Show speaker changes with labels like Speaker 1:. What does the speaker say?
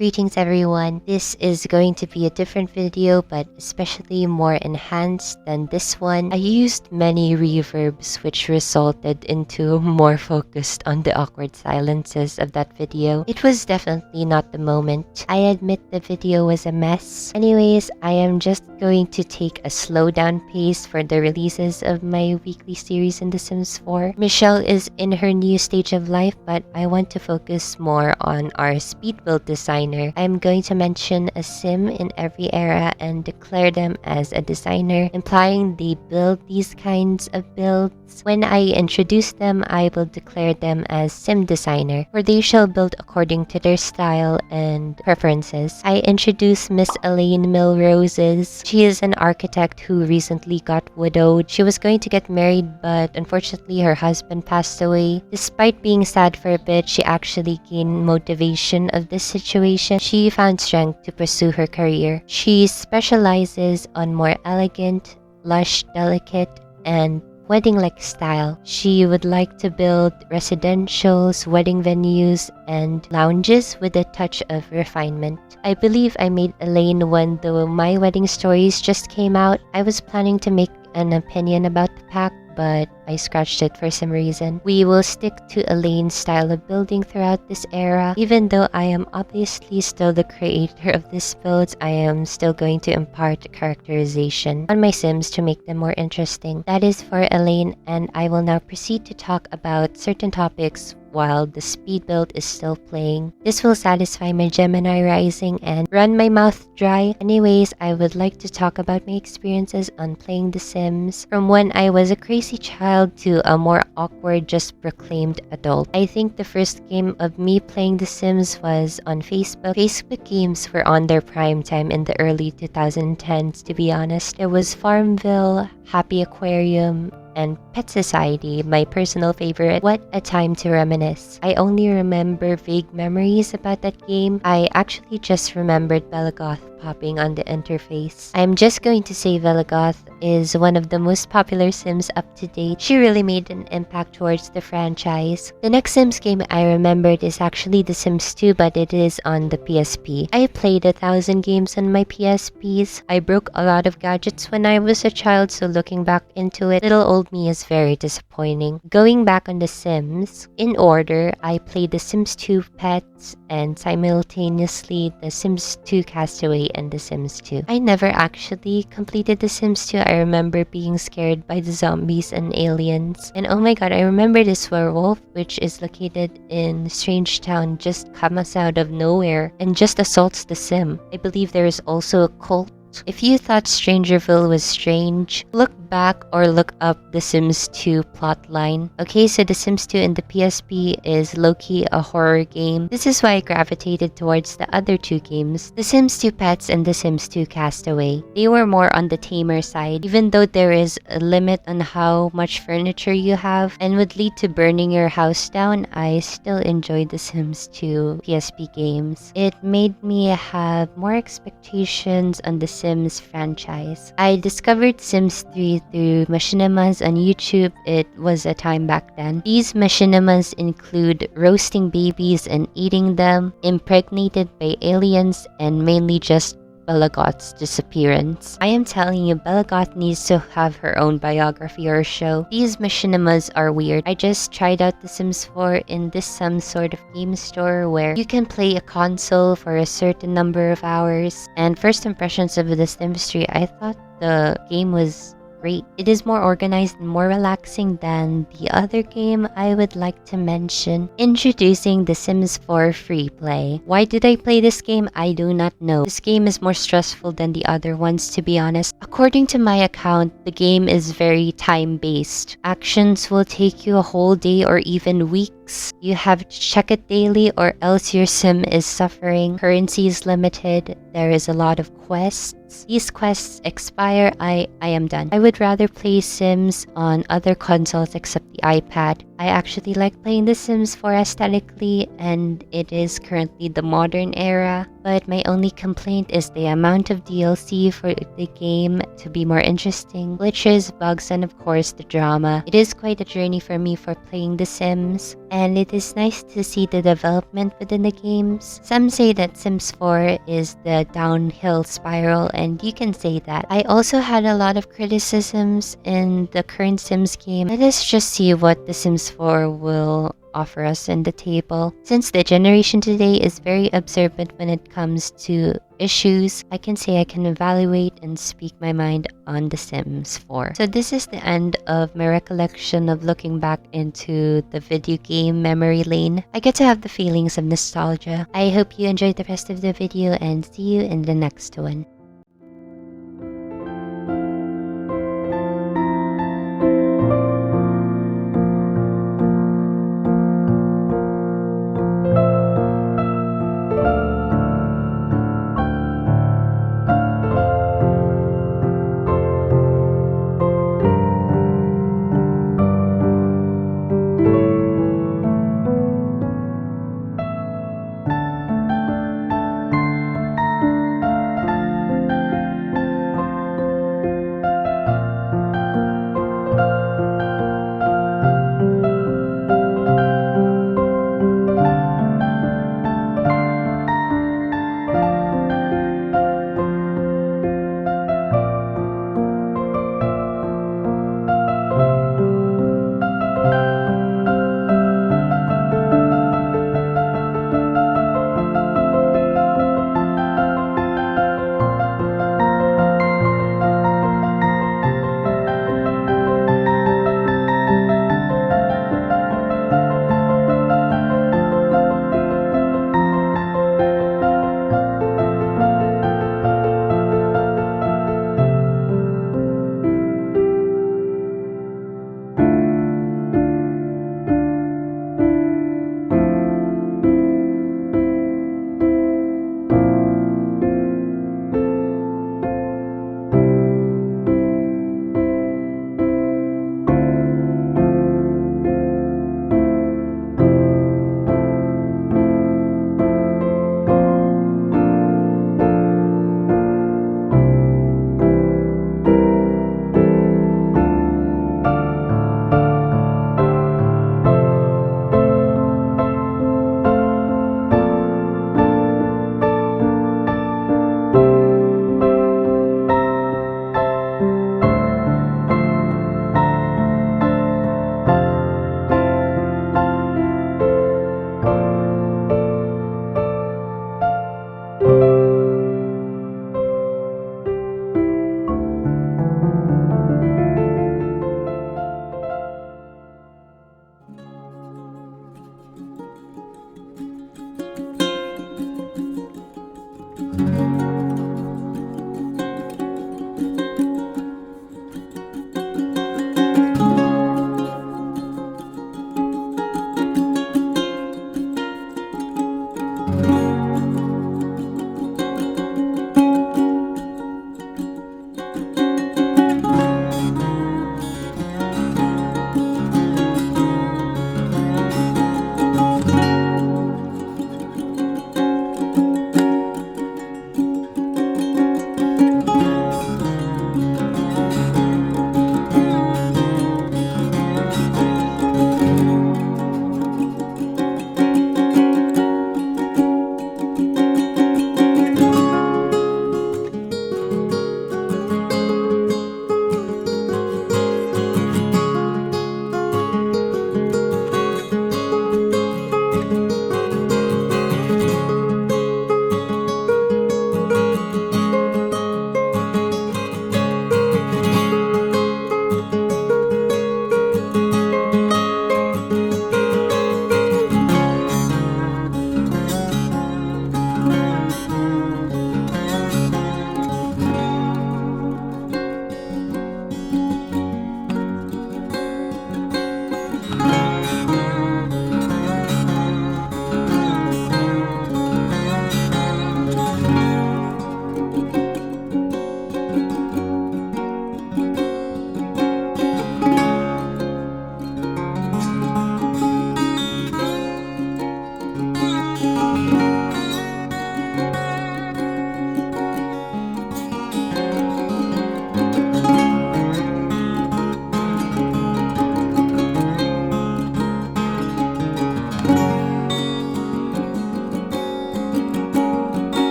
Speaker 1: Greetings everyone, this is going to be a different video but especially more enhanced than this one. I used many reverbs which resulted into more focused on the awkward silences of that video. It was definitely not the moment. I admit the video was a mess. Anyways, I am just going to take a slow down pace for the releases of my weekly series in The Sims 4. Michelle is in her new stage of life, but I want to focus more on our Speedbuild designer. I'm going to mention a sim in every era and declare them as a designer, implying they build these kinds of builds. When I introduce them, I will declare them as sim designer, for they shall build according to their style and preferences. I introduce Miss Ellaine 𝕊𝕚𝕤𝕚𝕚. She is an architect who recently got widowed. She was going to get married, but unfortunately her husband passed away. Despite being sad for a bit, she actually gained motivation of this situation. She found strength to pursue her career. She specializes on more elegant, lush, delicate, and wedding-like style. She would like to build residentials, wedding venues, and lounges with a touch of refinement. I believe I made Ellaine when My Wedding Stories just came out. I was planning to make an opinion about the pack, but I scratched it for some reason. We will stick to Elaine's style of building throughout this era. Even though I am obviously still the creator of these builds, I am still going to impart characterization on my Sims to make them more interesting. That is for Ellaine, and I will now proceed to talk about certain topics while the speed build is still playing. This will satisfy my Gemini rising and run my mouth dry. Anyways, I would like to talk about my experiences on playing The Sims from when I was a crazy child to a more awkward, just proclaimed adult. I think the first game of me playing The Sims was on Facebook. Facebook games were on their prime time in the early 2010s, to be honest. There was Farmville, Happy Aquarium, and Pet Society, my personal favorite. What a time to reminisce. I only remember vague memories about that game. I actually just remembered 𝕊𝕐𝕐𝕠 popping on the interface. I'm just going to say 𝕊𝕐𝕐𝕠 is one of the most popular Sims up to date. She really made an impact towards the franchise. The next Sims game I remembered is actually The Sims 2, but it is on the PSP. I played 1,000 games on my PSPs. I broke a lot of gadgets when I was a child, so looking back into it, little old me is very disappointing. Going back on The Sims, in order, I played The Sims 2 Pets and simultaneously The Sims 2 Castaway and The Sims 2. I never actually completed The Sims 2. I remember being scared by the zombies and aliens. And oh my god, I remember this werewolf, which is located in Strange Town, just comes out of nowhere and just assaults the Sim. I believe there is also a cult. If you thought Strangerville was strange, look back or look up The Sims 2 plotline. Okay, so The Sims 2 in the PSP is low-key a horror game. This is why I gravitated towards the other two games, The Sims 2 Pets and The Sims 2 Castaway. They were more on the tamer side, even though there is a limit on how much furniture you have and would lead to burning your house down. I still enjoyed The Sims 2 PSP games. It made me have more expectations on the Sims franchise. I discovered Sims 3 through machinimas on YouTube. It was a time back then. These machinimas include roasting babies and eating them, impregnated by aliens, and mainly just 𝕊𝕐𝕐𝕠's disappearance. I am telling you, 𝕊𝕐𝕐𝕠 needs to have her own biography or show. These machinimas are weird. I just tried out The Sims 4 in this some sort of game store where you can play a console for a certain number of hours. And first impressions of The Sims 3, I thought the game was great. It is more organized and more relaxing than the other game I would like to mention. Introducing The Sims 4 Free Play. Why did I play this game? I do not know. This game is more stressful than the other ones, to be honest. According to my account, the game is very time-based. Actions will take you a whole day or even weeks. You have to check it daily or else your sim is suffering. Currency is limited. There is a lot of quests. These quests expire. I am done. I would rather play Sims on other consoles except the iPad. I actually like playing The Sims 4 aesthetically, and it is currently the modern era. but my only complaint is the amount of DLC for the game to be more interesting, glitches, bugs, and of course the drama. It is quite a journey for me for playing The Sims, and it is nice to see the development within the games. Some say that Sims 4 is the downhill spiral, and you can say that. I also had a lot of criticisms in the current Sims game. Let us just see what The Sims 4 will offer us in the table. Since the generation today is very observant when it comes to issues, I can say I can evaluate and speak my mind on The Sims 4. So this is the end of my recollection of looking back into the video game memory lane. I get to have the feelings of nostalgia. I hope you enjoyed the rest of the video and see you in the next one.